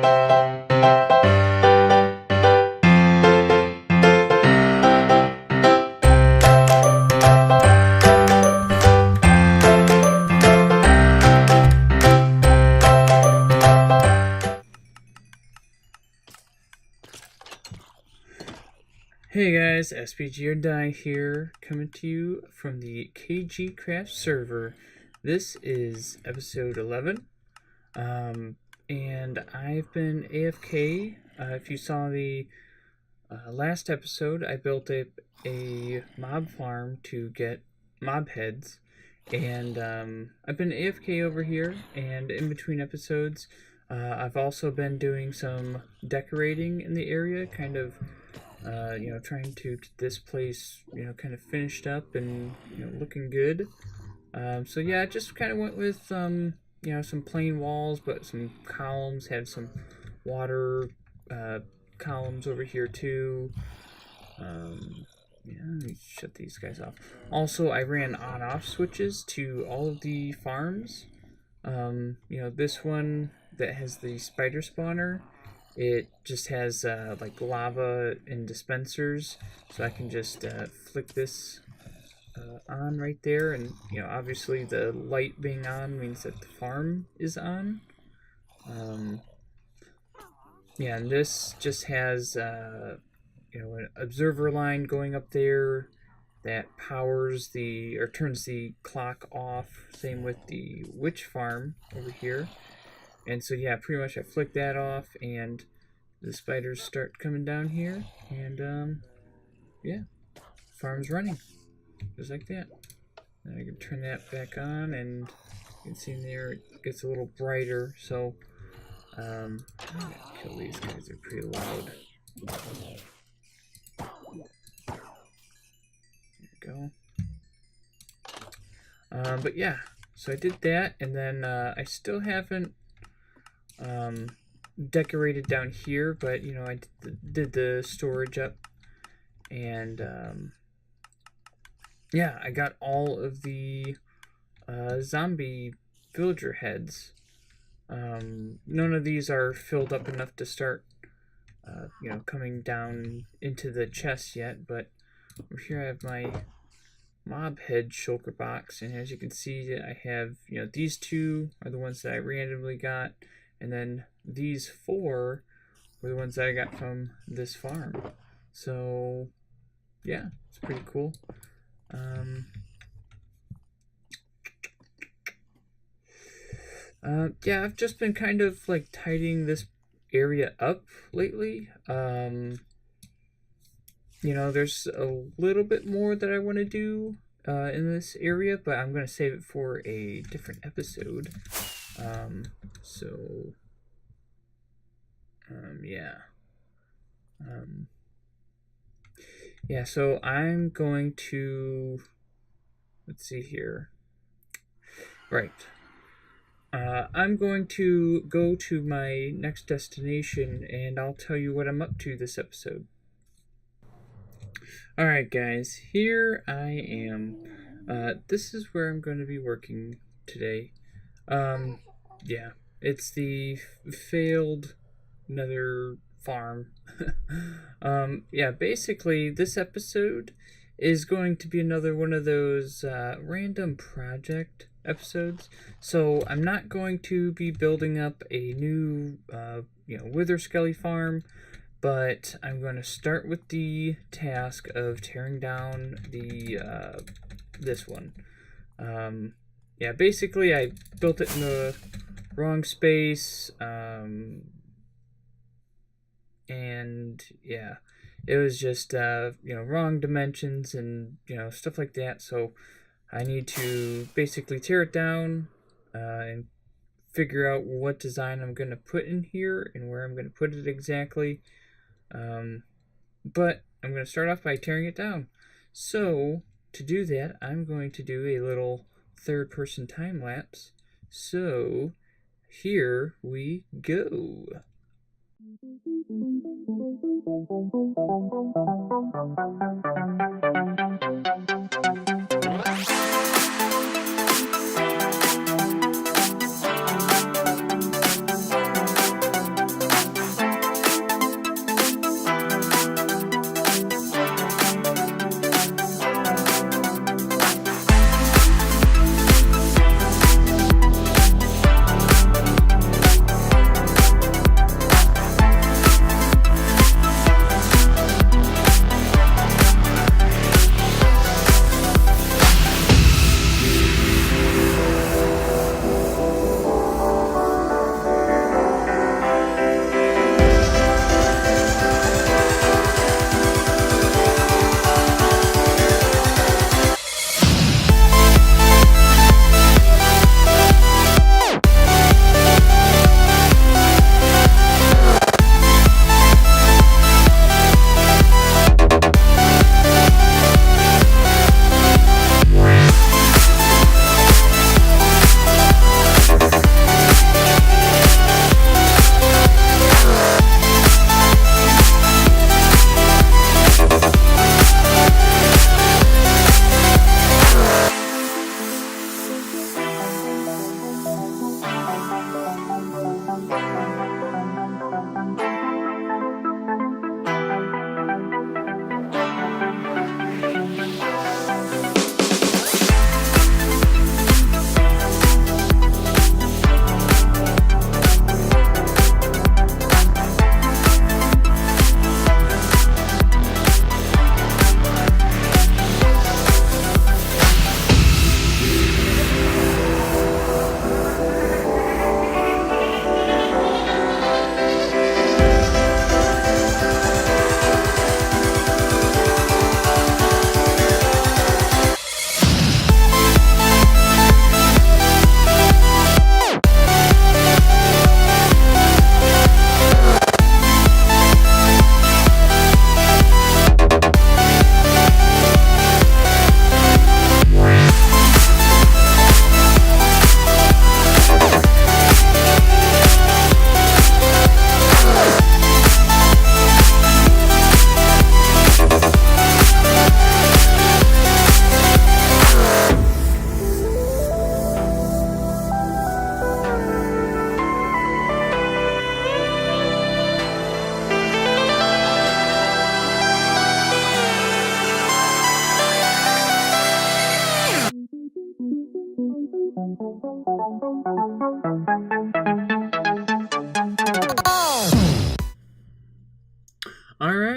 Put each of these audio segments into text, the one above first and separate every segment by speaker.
Speaker 1: Hey guys, SPG or Die here, coming to you from the KG Craft server. This is episode 11, and I've been AFK. If you saw the last episode, I built a mob farm to get mob heads, and I've been AFK over here, and in between episodes, I've also been doing some decorating in the area, kind of trying to get this place, kind of finished up and, looking good. So yeah, I just kind of went with, some plain walls, but some columns, had some water, columns over here too. Let me shut these guys off. Also, I ran on-off switches to all of the farms. This one that has the spider spawner, it just has like lava and dispensers, so I can just flick this on right there, and obviously the light being on means that the farm is on. And this just has an observer line going up there that powers or turns the clock off. Same with the witch farm over here. And so yeah, pretty much I flick that off and the spiders start coming down here, and yeah, farm's running just like that. Then I can turn that back on, and you can see in there it gets a little brighter. So I'm gonna kill these guys, they're pretty loud. There we go. But yeah, so I did that, and then I still haven't decorated down here, but I did the storage up, and yeah, I got all of the zombie villager heads. None of these are filled up enough to start coming down into the chest yet, but over here I have my mob head shulker box, and as you can see, I have these two are the ones that I randomly got, and then these four were the ones that I got from this farm. So yeah, it's pretty cool. Yeah, I've just been kind of like tidying this area up lately. There's a little bit more that I want to do in this area, but I'm going to save it for a different episode. So I'm going to, let's see here. Right. I'm going to go to my next destination, and I'll tell you what I'm up to this episode. Alright guys, here I am. This is where I'm going to be working today. Yeah, it's the failed nether farm. Yeah, basically this episode is going to be another one of those random project episodes. So I'm not going to be building up a new wither skelly farm, but I'm going to start with the task of tearing down the this one. Yeah, basically I built it in the wrong space, and yeah, it was just wrong dimensions and stuff like that. So I need to basically tear it down and figure out what design I'm going to put in here and where I'm going to put it exactly. But I'm going to start off by tearing it down. So to do that, I'm going to do a little third-person time lapse. So here we go.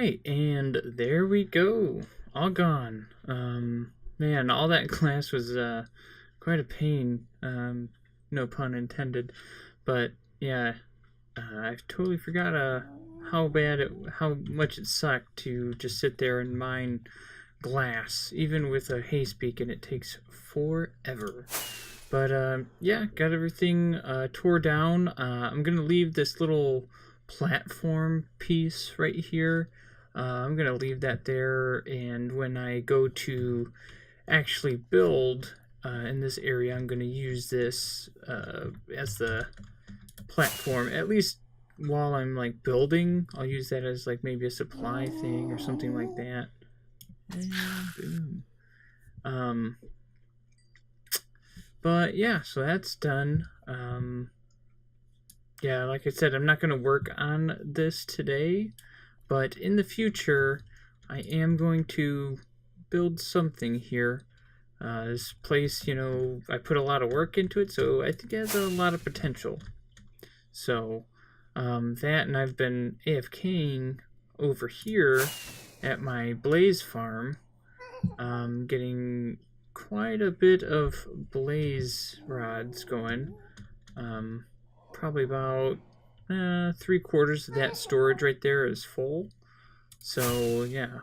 Speaker 1: right, and there we go. All gone. Man, all that glass was quite a pain. No pun intended. But yeah, I totally forgot how much it sucked to just sit there and mine glass, even with a haste beacon. It takes forever. But yeah, got everything tore down. I'm gonna leave this little platform piece right here. I'm gonna leave that there, and when I go to actually build in this area, I'm gonna use this as the platform, at least while I'm like building. I'll use that as like maybe a supply thing or something like that. And boom. But yeah, so that's done. Yeah, like I said, I'm not going to work on this today, but in the future, I am going to build something here. This place, you know, I put a lot of work into it, so I think it has a lot of potential. So, that, and I've been AFKing over here at my Blaze farm, getting quite a bit of blaze rods going. Probably about 3/4 of that storage right there is full. So yeah,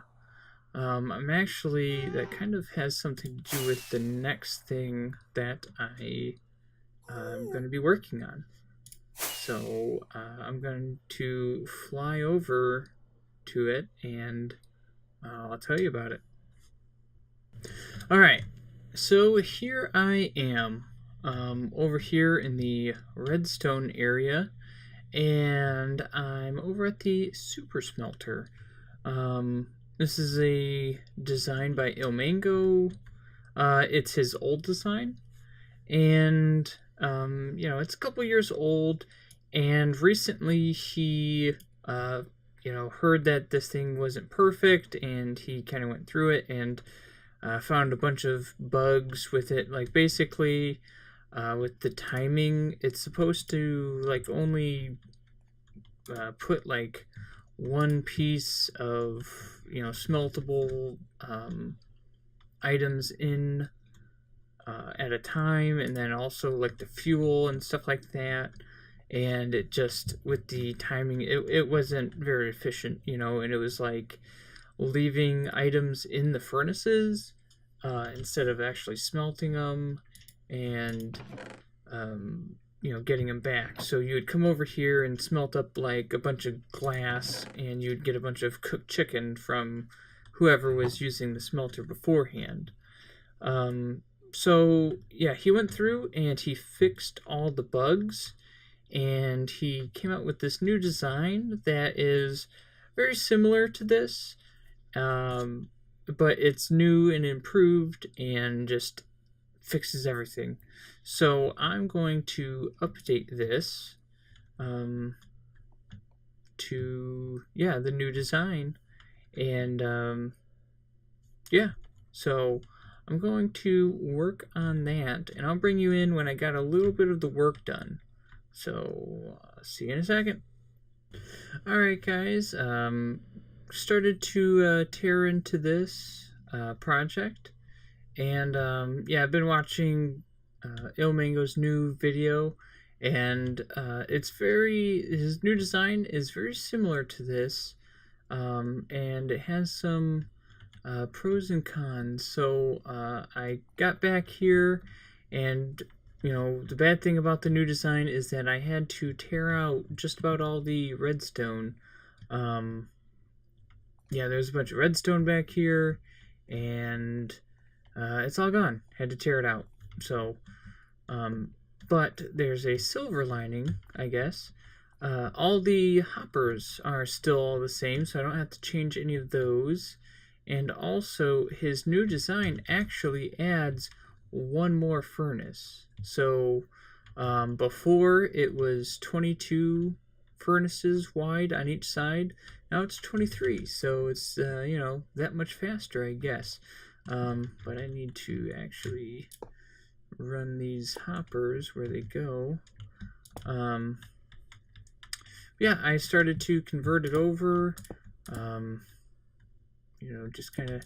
Speaker 1: I'm actually, that kind of has something to do with the next thing that I'm going to be working on. So I'm going to fly over to it, and I'll tell you about it. Alright, so here I am, over here in the redstone area, and I'm over at the super smelter. This is a design by Ilmango. It's his old design, and you know, it's a couple years old, and recently he you know, heard that this thing wasn't perfect, and he kind of went through it and found a bunch of bugs with it. Like basically with the timing, it's supposed to like only put like one piece of, you know, smeltable items in at a time, and then also like the fuel and stuff like that. And it just, with the timing, it wasn't very efficient, you know, and it was like leaving items in the furnaces instead of actually smelting them, and you know, getting them back. So you would come over here and smelt up like a bunch of glass, and you'd get a bunch of cooked chicken from whoever was using the smelter beforehand. So yeah, he went through and he fixed all the bugs, and he came out with this new design that is very similar to this, but it's new and improved and just fixes everything. So I'm going to update this to, yeah, the new design, and yeah, so I'm going to work on that, and I'll bring you in when I got a little bit of the work done. So see you in a second. Alright guys, started to tear into this project, and yeah, I've been watching Ilmango's new video, and his new design is very similar to this, and it has some pros and cons. So I got back here, and you know, the bad thing about the new design is that I had to tear out just about all the redstone. Yeah, there's a bunch of redstone back here, and it's all gone. Had to tear it out. So, but there's a silver lining, I guess. All the hoppers are still the same, so I don't have to change any of those. And also, his new design actually adds one more furnace. So before it was 22 furnaces wide on each side. Now it's 23, so it's you know, that much faster, I guess. But I need to actually run these hoppers where they go. Yeah, I started to convert it over. Just kind of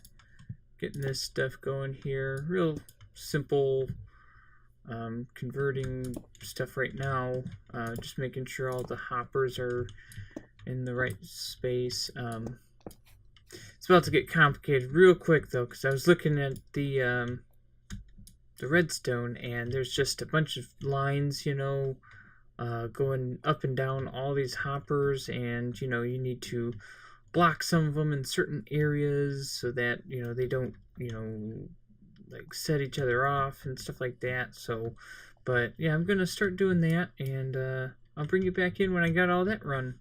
Speaker 1: getting this stuff going here. Real simple converting stuff right now. Just making sure all the hoppers are in the right space. It's about to get complicated real quick though, because I was looking at the redstone, and there's just a bunch of lines, going up and down all these hoppers, and you need to block some of them in certain areas so that they don't like set each other off and stuff like that. So, but yeah, I'm gonna start doing that, and I'll bring you back in when I got all that run.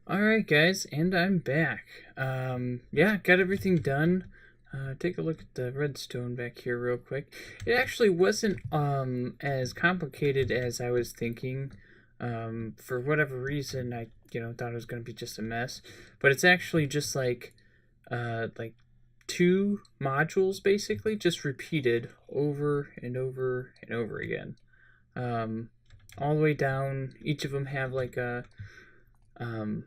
Speaker 1: Alright guys, and I'm back. Yeah, got everything done. Take a look at the redstone back here real quick. It actually wasn't as complicated as I was thinking. For whatever reason, I thought it was going to be just a mess. But it's actually just like two modules basically, just repeated over and over and over again. All the way down, each of them have like a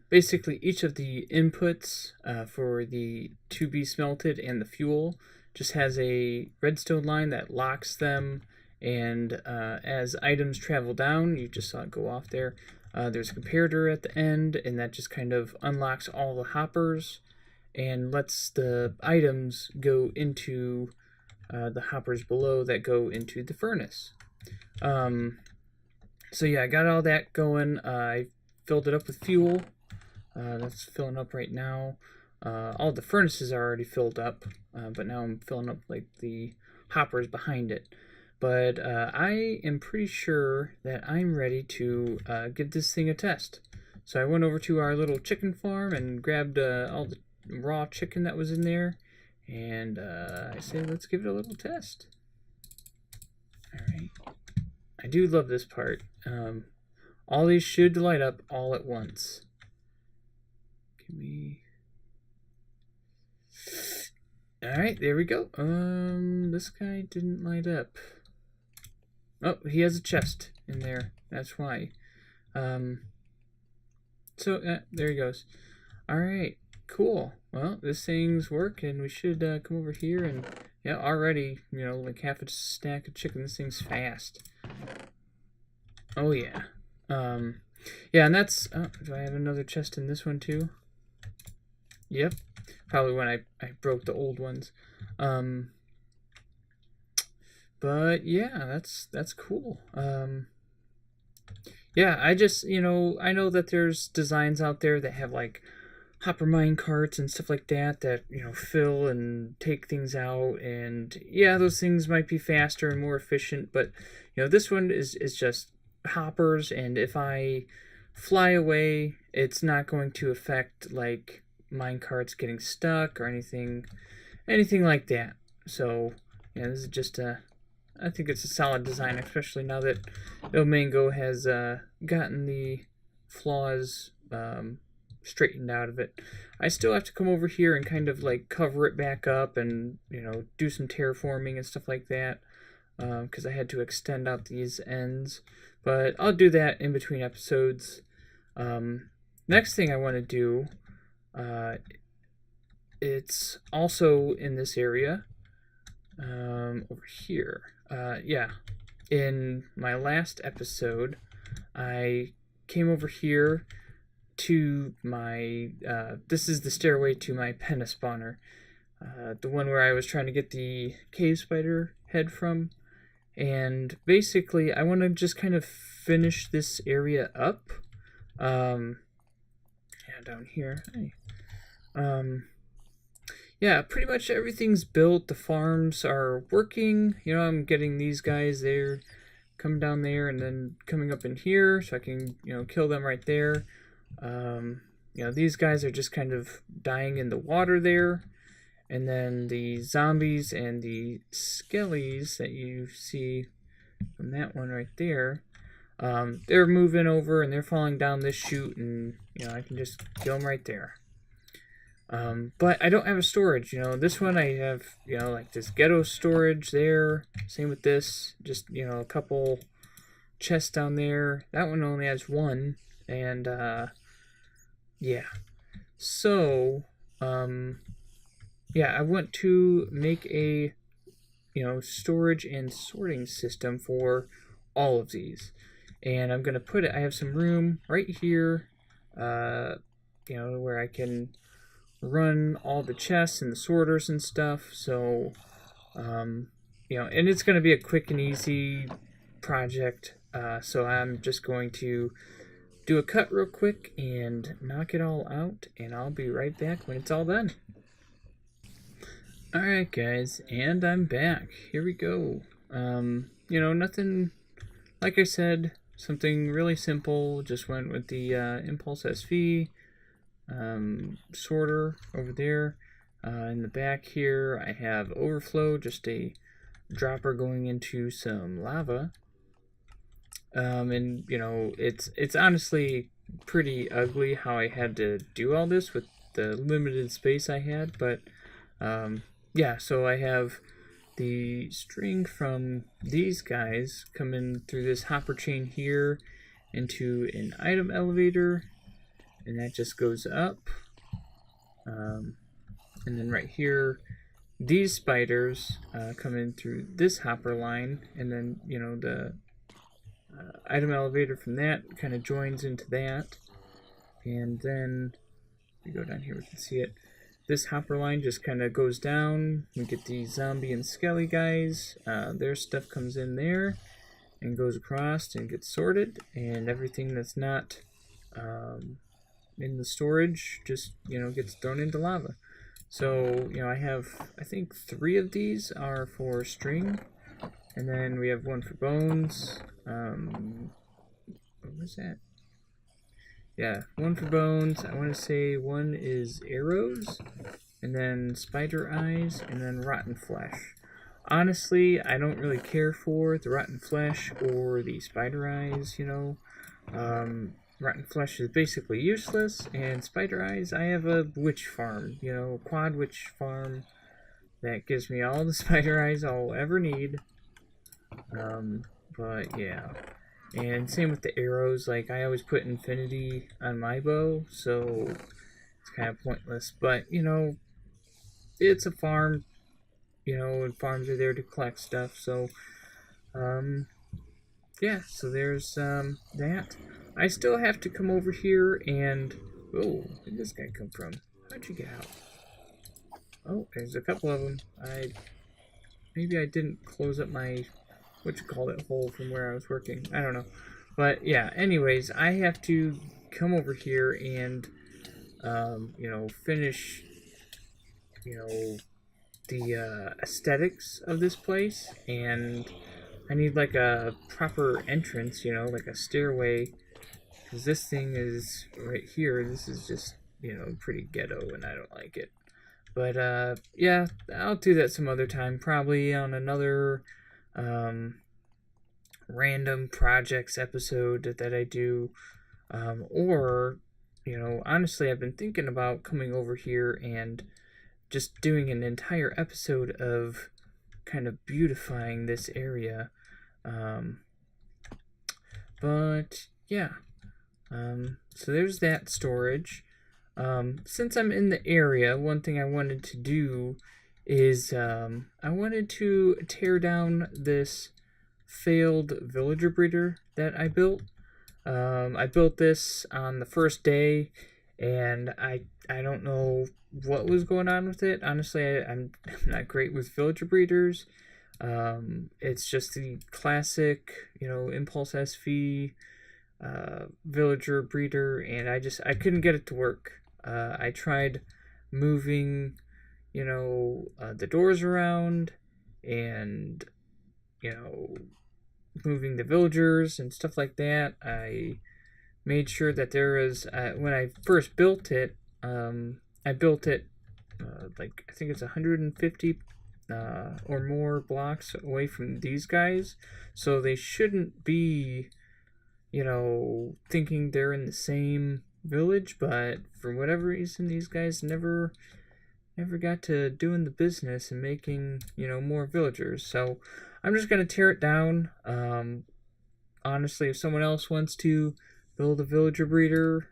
Speaker 1: basically each of the inputs for the to be smelted and the fuel just has a redstone line that locks them, and as items travel down, you just saw it go off there, there's a comparator at the end, and that just kind of unlocks all the hoppers and lets the items go into the hoppers below that go into the furnace. So yeah, I got all that going. I filled it up with fuel. That's filling up right now. All the furnaces are already filled up, but now I'm filling up like the hoppers behind it. But I am pretty sure that I'm ready to give this thing a test. So I went over to our little chicken farm and grabbed all the raw chicken that was in there, and I say let's give it a little test. Alright. I do love this part. All these should light up all at once. Can we... Alright, there we go. This guy didn't light up. Oh, he has a chest in there. That's why. So, there he goes. Alright, cool. Well, this thing's working. We should come over here and... Yeah, already, like half a stack of chicken. This thing's fast. Oh, yeah. Yeah, and that's... Oh, do I have another chest in this one, too? Yep. Probably when I broke the old ones. But, yeah, that's cool. Yeah, I just, I know that there's designs out there that have, like, hopper mine carts and stuff like that, fill and take things out. And, yeah, those things might be faster and more efficient. But, this one is just hoppers, and if I fly away, it's not going to affect like mine carts getting stuck or anything like that. So yeah, this is just I think it's a solid design, especially now that Ilmango has gotten the flaws straightened out of it. I still have to come over here and kind of like cover it back up and do some terraforming and stuff like that, because I had to extend out these ends. But I'll do that in between episodes. Next thing I want to do, it's also in this area, over here. Yeah, in my last episode, I came over here to my, this is the stairway to my Penna spawner. The one where I was trying to get the cave spider head from. And basically, I want to just kind of finish this area up. Yeah, down here. Hey. Yeah, pretty much everything's built. The farms are working. I'm getting these guys there, come down there, and then coming up in here, so I can, kill them right there. These guys are just kind of dying in the water there. And then the zombies and the skellies that you see from that one right there, they're moving over and they're falling down this chute, and I can just kill them right there. But I don't have a storage. This one I have, like this ghetto storage there. Same with this, just a couple chests down there. That one only has one, and yeah. So, yeah, I want to make a, storage and sorting system for all of these. And I'm going to put it, I have some room right here, uh, where I can run all the chests and the sorters and stuff. So, and it's going to be a quick and easy project. So I'm just going to do a cut real quick and knock it all out, and I'll be right back when it's all done. Alright guys, and I'm back. Here we go. Nothing, like I said, something really simple. Just went with the Impulse SV sorter over there. In the back here, I have overflow, just a dropper going into some lava. And it's honestly pretty ugly how I had to do all this with the limited space I had, but yeah, so I have the string from these guys coming through this hopper chain here into an item elevator, and that just goes up. And then right here, these spiders come in through this hopper line, and then the item elevator from that kind of joins into that. And then we go down here, we can see it. This hopper line just kind of goes down. We get the zombie and skelly guys. Their stuff comes in there and goes across and gets sorted. And everything that's not in the storage just gets thrown into lava. So I have, I think 3 of these are for string, and then we have 1 for bones. What was that? Yeah, 1 for bones. I want to say 1 is arrows, and then spider eyes, and then rotten flesh. Honestly, I don't really care for the rotten flesh or the spider eyes, Rotten flesh is basically useless, and spider eyes, I have a witch farm, quad witch farm that gives me all the spider eyes I'll ever need. But yeah. And same with the arrows, like I always put infinity on my bow, so it's kind of pointless. But, it's a farm, and farms are there to collect stuff, so, yeah, so there's, that. I still have to come over here and, oh, where did this guy come from? How'd you get out? Oh, there's a couple of them. Maybe I didn't close up my, hole from where I was working. I don't know. But yeah, anyways, I have to come over here and, finish, the aesthetics of this place. And I need like a proper entrance, like a stairway. Because this thing is right here. This is just, pretty ghetto, and I don't like it. But, yeah, I'll do that some other time. Probably on another, random projects episode that I do. Or, honestly, I've been thinking about coming over here and just doing an entire episode of kind of beautifying this area. But, yeah. So there's that storage. Since I'm in the area, one thing I wanted to do is I wanted to tear down this failed villager breeder that I built. I built this on the first day, and I don't know what was going on with it. Honestly, I'm not great with villager breeders. It's just the classic, Impulse SV villager breeder, and I couldn't get it to work. I tried moving, the doors around, and moving the villagers and stuff like that. I made sure that there was when I first built it, I built it like I think it's 150 or more blocks away from these guys, so they shouldn't be thinking they're in the same village, but for whatever reason, these guys never got to doing the business and making, more villagers. So I'm just going to tear it down. Honestly, if someone else wants to build a villager breeder,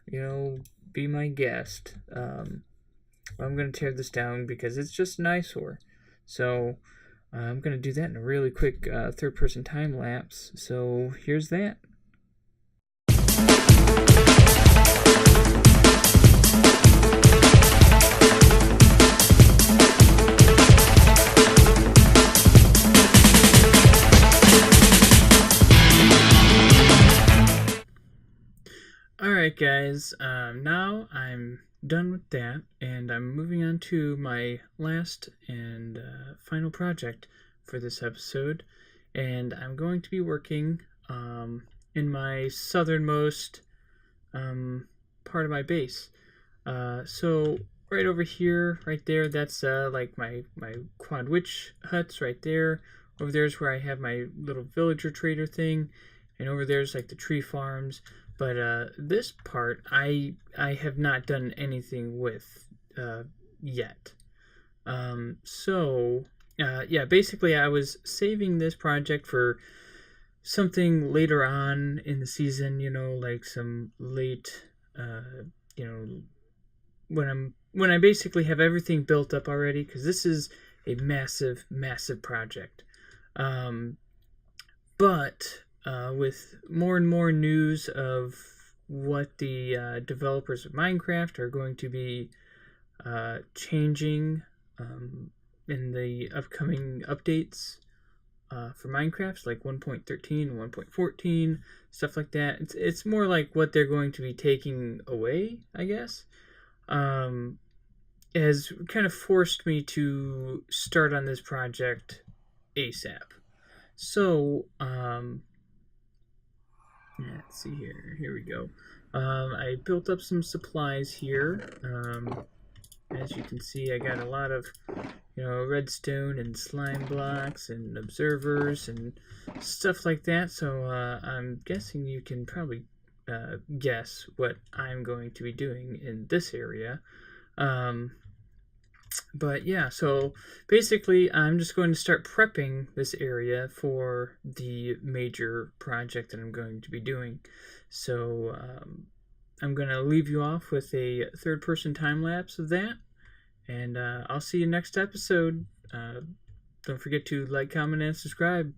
Speaker 1: be my guest. I'm going to tear this down because it's just an eyesore. So I'm going to do that in a really quick third-person time lapse. So here's that. Alright guys, now I'm done with that, and I'm moving on to my last and final project for this episode, and I'm going to be working in my southernmost part of my base. So right over here, right there, that's like my quad witch huts right there. Over there's where I have my little villager trader thing, and over there's like the tree farms. But this part, I have not done anything with yet. Yeah, basically I was saving this project for something later on in the season, like some late, when I basically have everything built up already, because this is a massive, massive project. But with more and more news of what the developers of Minecraft are going to be changing in the upcoming updates for Minecraft, like 1.13 and 1.14, stuff like that. It's more like what they're going to be taking away, I guess. Has kind of forced me to start on this project ASAP. So, let's see here. Here we go. I built up some supplies here. As you can see, I got a lot of, redstone and slime blocks and observers and stuff like that. So I'm guessing you can probably guess what I'm going to be doing in this area. But yeah, so basically I'm just going to start prepping this area for the major project that I'm going to be doing. So I'm going to leave you off with a third-person time-lapse of that, and I'll see you next episode. Don't forget to like, comment, and subscribe.